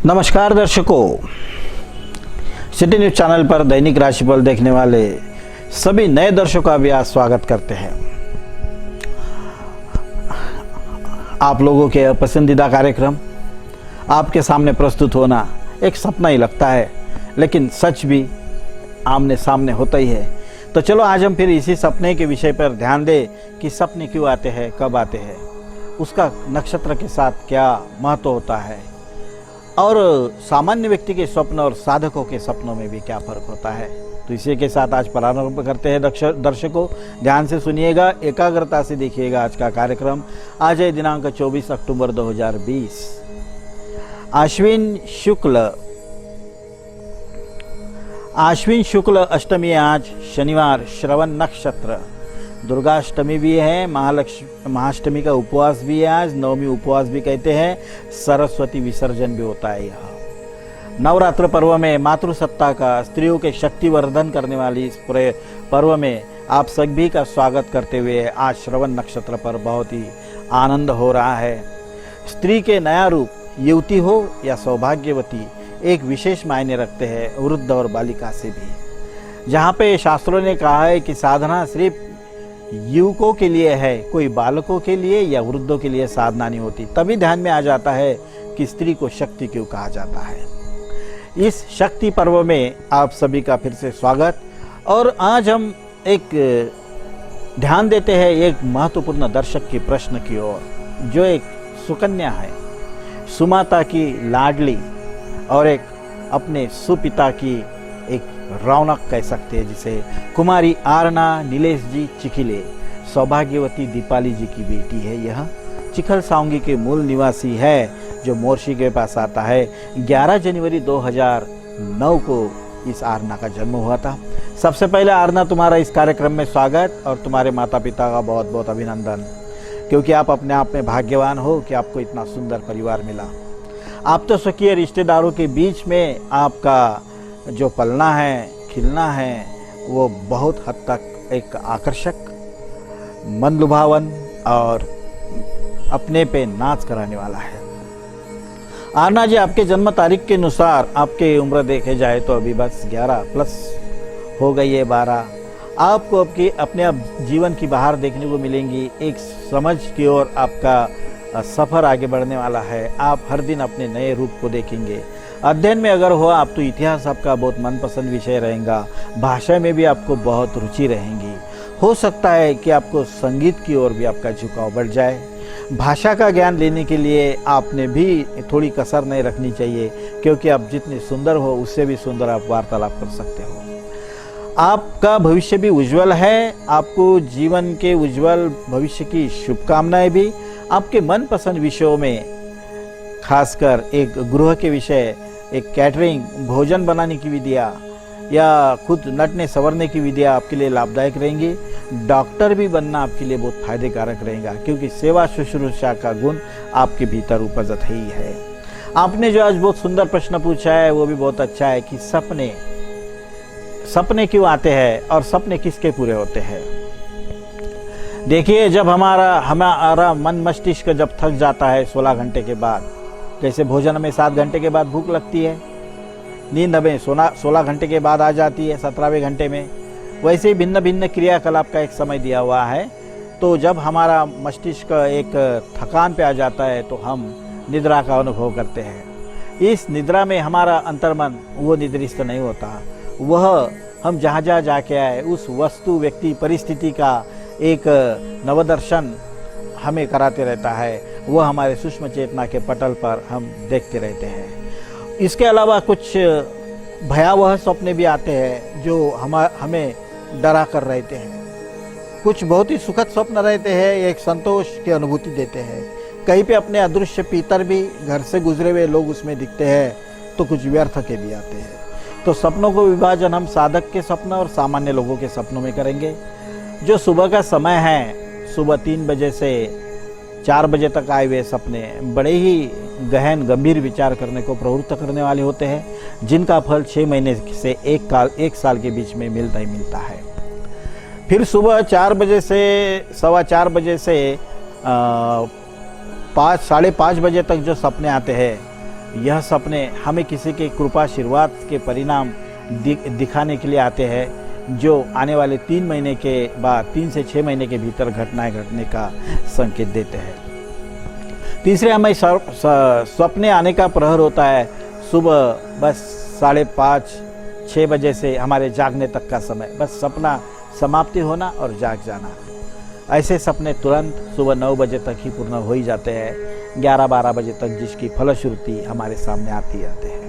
नमस्कार दर्शकों, city news channel पर दैनिक राशिफल देखने वाले सभी नए दर्शकों का भी आज स्वागत करते हैं। आप लोगों के पसंदीदा कार्यक्रम आपके सामने प्रस्तुत होना एक सपना ही लगता है, लेकिन सच भी आमने सामने होता ही है। तो चलो आज हम फिर इसी सपने के विषय पर ध्यान दें कि सपने क्यों आते हैं, कब आते हैं, उसका नक्षत्र के साथ क्या महत्व होता है और सामान्य व्यक्ति के स्वप्न और साधकों के सपनों में भी क्या फर्क होता है। तो इसी के साथ आज प्रारंभ करते हैं। दर्शकों ध्यान से सुनिएगा, एकाग्रता से देखिएगा आज का कार्यक्रम। आज है दिनांक 24 अक्टूबर 2020, आश्विन शुक्ल अष्टमी आज शनिवार, श्रवण नक्षत्र, दुर्गाष्टमी भी है, महाअष्टमी का उपवास भी है, आज नवमी उपवास भी कहते हैं, सरस्वती विसर्जन भी होता है। यह नवरात्र पर्व में मातृसत्ता का, स्त्रियों के शक्तिवर्धन करने वाली इस पूरे पर्व में आप सभी का स्वागत करते हुए आज श्रवण नक्षत्र पर बहुत ही आनंद हो रहा है। स्त्री के नया रूप, युवती हो या सौभाग्यवती, एक विशेष मायने रखते हैं वृद्ध और बालिका से भी। जहाँ पे शास्त्रों ने कहा है कि साधना सिर्फ युवकों के लिए है, कोई बालकों के लिए या वृद्धों के लिए साधना नहीं होती, तभी ध्यान में आ जाता है कि स्त्री को शक्ति क्यों कहा जाता है। इस शक्ति पर्व में आप सभी का फिर से स्वागत। और आज हम एक ध्यान देते हैं एक महत्वपूर्ण दर्शक की प्रश्न की ओर, जो एक सुकन्या है, सुमाता की लाडली और एक अपने सुपिता की एक रौनक कह सकते हैं, जिसे कुमारी आरना नीलेश जी चिखिले, सौभाग्यवती दीपाली जी की बेटी है। यह चिखल सावंगी के मूल निवासी है, जो मोर्शी के पास आता है। 11 जनवरी 2009 को इस आरना का जन्म हुआ था। सबसे पहले आरना, तुम्हारा इस कार्यक्रम में स्वागत और तुम्हारे माता पिता का बहुत बहुत अभिनंदन, क्योंकि आप अपने आप में भाग्यवान हो कि आपको इतना सुंदर परिवार मिला। आप तो स्वकीय रिश्तेदारों के बीच में आपका जो पलना है, खिलना है, वो बहुत हद तक एक आकर्षक, मन लुभावन और अपने पे नाच कराने वाला है। आरना जी, आपके जन्म तारीख के अनुसार आपकी उम्र देखे जाए तो अभी बस 11 प्लस हो गई है, 12। आपको आपकी अपने अब जीवन की बाहर देखने को मिलेंगी, एक समझ की ओर आपका सफ़र आगे बढ़ने वाला है। आप हर दिन अपने नए रूप को देखेंगे। अध्ययन में अगर हो आप तो इतिहास आपका बहुत मनपसंद विषय रहेगा। भाषा में भी आपको बहुत रुचि रहेंगी। हो सकता है कि आपको संगीत की ओर भी आपका झुकाव बढ़ जाए। भाषा का ज्ञान लेने के लिए आपने भी थोड़ी कसर नहीं रखनी चाहिए, क्योंकि आप जितने सुंदर हो उससे भी सुंदर आप वार्तालाप कर सकते हो। आपका भविष्य भी उज्जवल है। आपको जीवन के उज्जवल भविष्य की शुभकामनाएं भी। आपके मनपसंद विषयों में खासकर एक गृह के विषय, एक कैटरिंग, भोजन बनाने की विधियाँ या खुद नटने संवरने की विधियाँ आपके लिए लाभदायक रहेंगी। डॉक्टर भी बनना आपके लिए बहुत फायदेकारक रहेगा, क्योंकि सेवा शुश्रूषा का गुण आपके भीतर उपजत ही है। आपने जो आज बहुत सुंदर प्रश्न पूछा है वो भी बहुत अच्छा है कि सपने क्यों आते हैं और सपने किसके पूरे होते हैं। देखिए, जब हमारा मन मस्तिष्क जब थक जाता है 16 घंटे के बाद, जैसे भोजन में 7 घंटे के बाद भूख लगती है, नींद हमें 16 घंटे के बाद आ जाती है 17वें घंटे में, वैसे ही भिन्न भिन्न क्रियाकलाप का एक समय दिया हुआ है। तो जब हमारा मस्तिष्क एक थकान पे आ जाता है तो हम निद्रा का अनुभव करते हैं। इस निद्रा में हमारा अंतर्मन वो निद्रिस्त नहीं होता, वह हम जहाँ जहाँ जाके आए उस वस्तु, व्यक्ति, परिस्थिति का एक नवदर्शन हमें कराते रहता है। वह हमारे सूक्ष्म चेतना के पटल पर हम देखते रहते हैं। इसके अलावा कुछ भयावह सपने भी आते हैं जो हमें डरा कर रहते हैं। कुछ बहुत ही सुखद स्वप्न रहते हैं, एक संतोष की अनुभूति देते हैं। कहीं पे अपने अदृश्य पितर भी, घर से गुजरे हुए लोग उसमें दिखते हैं, तो कुछ व्यर्थ के भी आते हैं। तो सपनों को विभाजन हम साधक के सपन और सामान्य लोगों के सपनों में करेंगे। जो सुबह का समय है, सुबह 3 बजे से 4 बजे तक आए हुए सपने बड़े ही गहन गंभीर विचार करने को प्रवृत्त करने वाले होते हैं, जिनका फल 6 महीने से 1 साल के बीच में मिलता ही मिलता है। फिर सुबह 4 बजे से 4:15 बजे से 5 साढ़े 5 बजे तक जो सपने आते हैं यह सपने हमें किसी के कृपा आशीर्वाद के परिणाम दिखाने के लिए आते हैं, जो आने वाले 3 महीने के बाद 3 से 6 महीने के भीतर घटनाएं घटने का संकेत देते हैं। तीसरे, हमें सपने आने का प्रहर होता है सुबह बस 5:30-6 बजे से हमारे जागने तक का समय, बस सपना समाप्ति होना और जाग जाना। ऐसे सपने तुरंत सुबह 9 बजे तक ही पूर्ण हो ही जाते हैं, 11-12 बजे तक जिसकी फलश्रुति हमारे सामने आती आते हैं।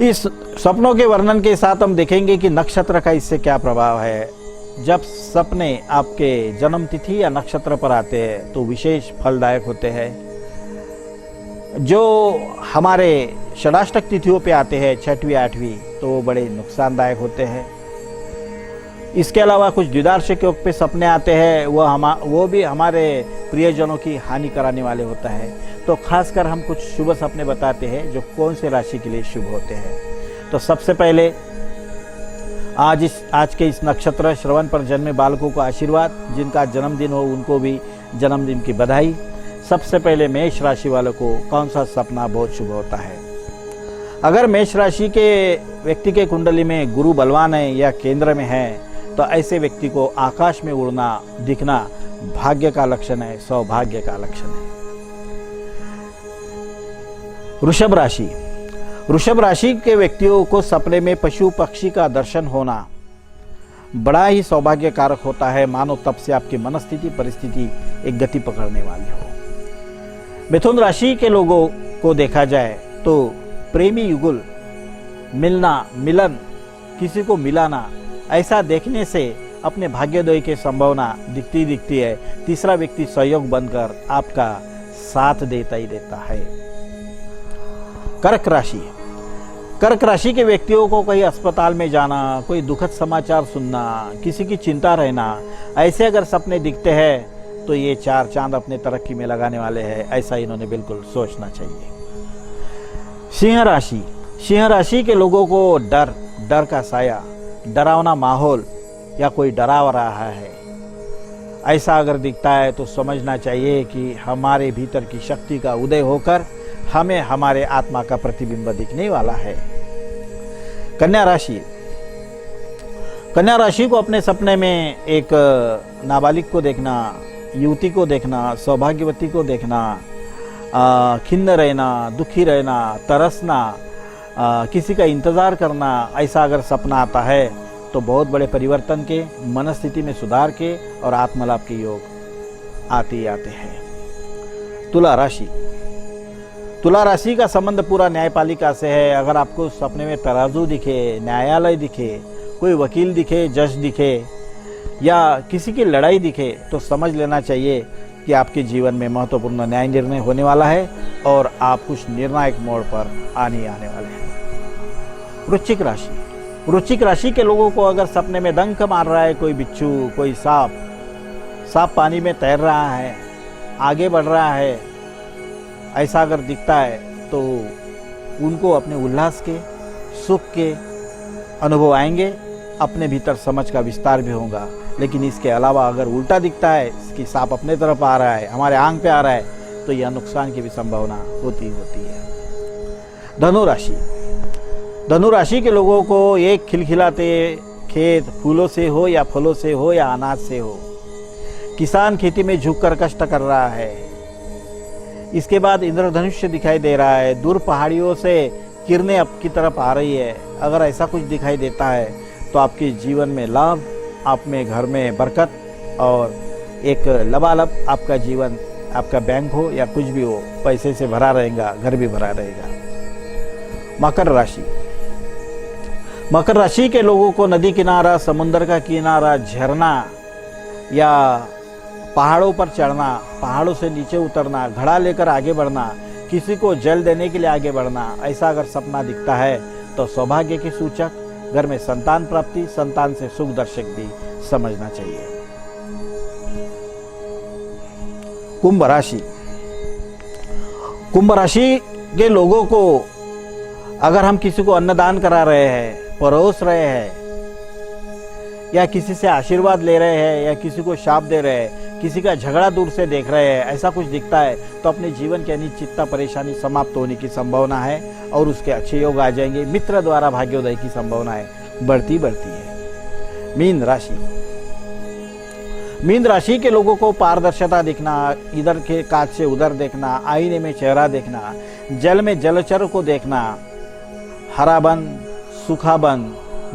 इस सपनों के वर्णन के साथ हम देखेंगे कि नक्षत्र का इससे क्या प्रभाव है। जब सपने आपके जन्म तिथि या नक्षत्र पर आते हैं तो विशेष फलदायक होते हैं। जो हमारे षडाष्टक तिथियों पे आते हैं 6वीं 8वीं, तो वो बड़े नुकसानदायक होते हैं। इसके अलावा कुछ द्विदार्षिक योग पे सपने आते हैं, वो भी हमारे प्रियजनों की हानि कराने वाले होता है। तो खासकर हम कुछ शुभ सपने बताते हैं जो कौन से राशि के लिए शुभ होते हैं। तो सबसे पहले आज के इस नक्षत्र श्रवण पर जन्मे बालकों को आशीर्वाद, जिनका जन्मदिन हो उनको भी जन्मदिन की बधाई। सबसे पहले मेष राशि वालों को कौन सा सपना बहुत शुभ होता है? अगर मेष राशि के व्यक्ति के कुंडली में गुरु बलवान है या केंद्र में है, तो ऐसे व्यक्ति को आकाश में उड़ना दिखना भाग्य का लक्षण है, सौभाग्य का लक्षण है। वृषभ राशि के व्यक्तियों को सपने में पशु पक्षी का दर्शन होना बड़ा ही सौभाग्य कारक होता है, मानो तब से आपकी मनस्थिति परिस्थिति एक गति पकड़ने वाली हो। मिथुन राशि के लोगों को देखा जाए तो प्रेमी युगल, मिलन, किसी को मिलाना, ऐसा देखने से अपने भाग्योदय की संभावना दिखती है। तीसरा व्यक्ति सहयोग बनकर आपका साथ देता ही देता है। कर्क राशि के व्यक्तियों को कहीं अस्पताल में जाना, कोई दुखद समाचार सुनना, किसी की चिंता रहना, ऐसे अगर सपने दिखते हैं तो ये 4 चांद अपने तरक्की में लगाने वाले हैं, ऐसा इन्होंने बिल्कुल सोचना चाहिए। सिंह राशि के लोगों को डर का साया, डरावना माहौल या कोई डरा रहा है, ऐसा अगर दिखता है तो समझना चाहिए कि हमारे भीतर की शक्ति का उदय होकर हमें हमारे आत्मा का प्रतिबिंब दिखने वाला है। कन्या राशि को अपने सपने में एक नाबालिग को देखना, युवती को देखना, सौभाग्यवती को देखना, खिन्न रहना, दुखी रहना, तरसना, किसी का इंतजार करना, ऐसा अगर सपना आता है तो बहुत बड़े परिवर्तन के, मनस्थिति में सुधार के और आत्मलाभ के योग आते हैं। तुला राशि का संबंध पूरा न्यायपालिका से है। अगर आपको सपने में तराजू दिखे, न्यायालय दिखे, कोई वकील दिखे, जज दिखे या किसी की लड़ाई दिखे, तो समझ लेना चाहिए कि आपके जीवन में महत्वपूर्ण न्याय निर्णय होने वाला है और आप कुछ निर्णायक मोड़ पर आने वाले हैं। वृश्चिक राशि के लोगों को अगर सपने में डंक मार रहा है कोई बिच्छू, कोई सांप पानी में तैर रहा है, आगे बढ़ रहा है, ऐसा अगर दिखता है तो उनको अपने उल्लास के, सुख के अनुभव आएंगे, अपने भीतर समझ का विस्तार भी होगा। लेकिन इसके अलावा अगर उल्टा दिखता है कि सांप अपने तरफ आ रहा है, हमारे आंख पे आ रहा है, तो यह नुकसान की भी संभावना होती है। धनु राशि के लोगों को एक खिलखिलाते खेत फूलों से हो या फलों से हो या अनाज से हो, किसान खेती में झुककर कष्ट कर रहा है। इसके बाद इंद्रधनुष्य दिखाई दे रहा है, दूर पहाड़ियों से किरणें आपकी तरफ आ रही है। अगर ऐसा कुछ दिखाई देता है तो आपके जीवन में लाभ, आप में घर में बरकत और एक लबालब आपका जीवन, आपका बैंक हो या कुछ भी हो, पैसे से भरा रहेगा, घर भी भरा रहेगा। मकर राशि के लोगों को नदी किनारा, समुद्र का किनारा, झरना या पहाड़ों पर चढ़ना, पहाड़ों से नीचे उतरना, घड़ा लेकर आगे बढ़ना, किसी को जल देने के लिए आगे बढ़ना, ऐसा अगर सपना दिखता है तो सौभाग्य के सूचक, घर में संतान प्राप्ति, संतान से सुख दर्शक भी समझना चाहिए। कुंभ राशि के लोगों को अगर हम किसी को अन्नदान करा रहे हैं, परोस रहे हैं या किसी से आशीर्वाद ले रहे हैं या किसी को शाप दे रहे हैं, किसी का झगड़ा दूर से देख रहे हैं, ऐसा कुछ दिखता है तो अपने जीवन की अनिश्चितता परेशानी समाप्त होने की संभावना है और उसके अच्छे योग आ जाएंगे। मित्र द्वारा भाग्योदय की संभावना है बढ़ती है। मीन राशि, मीन राशि के लोगों को पारदर्शिता दिखना, इधर के कांच से उधर देखना, आईने में चेहरा देखना, जल में जलचर को देखना, हराबन सूखाबन,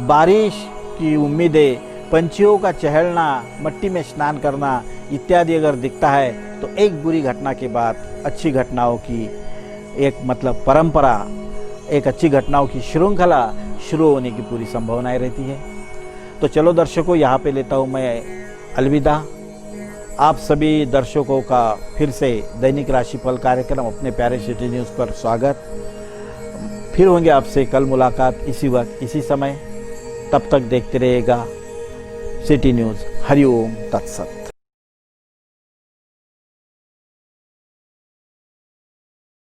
बारिश की उम्मीदें, पंछियों का चहलना, मट्टी में स्नान करना इत्यादि अगर दिखता है तो एक बुरी घटना के बाद अच्छी घटनाओं की एक मतलब परंपरा, एक अच्छी घटनाओं की श्रृंखला शुरू होने की पूरी संभावनाएं रहती है। तो चलो दर्शकों, यहाँ पे लेता हूँ मैं अलविदा। आप सभी दर्शकों का फिर से दैनिक राशिफल कार्यक्रम अपने प्यारे सिटी न्यूज़ पर स्वागत। फिर होंगे आपसे कल मुलाकात इसी वक्त इसी समय। तब तक देखते रहिएगा सिटी न्यूज़। हरिओम तत्सत।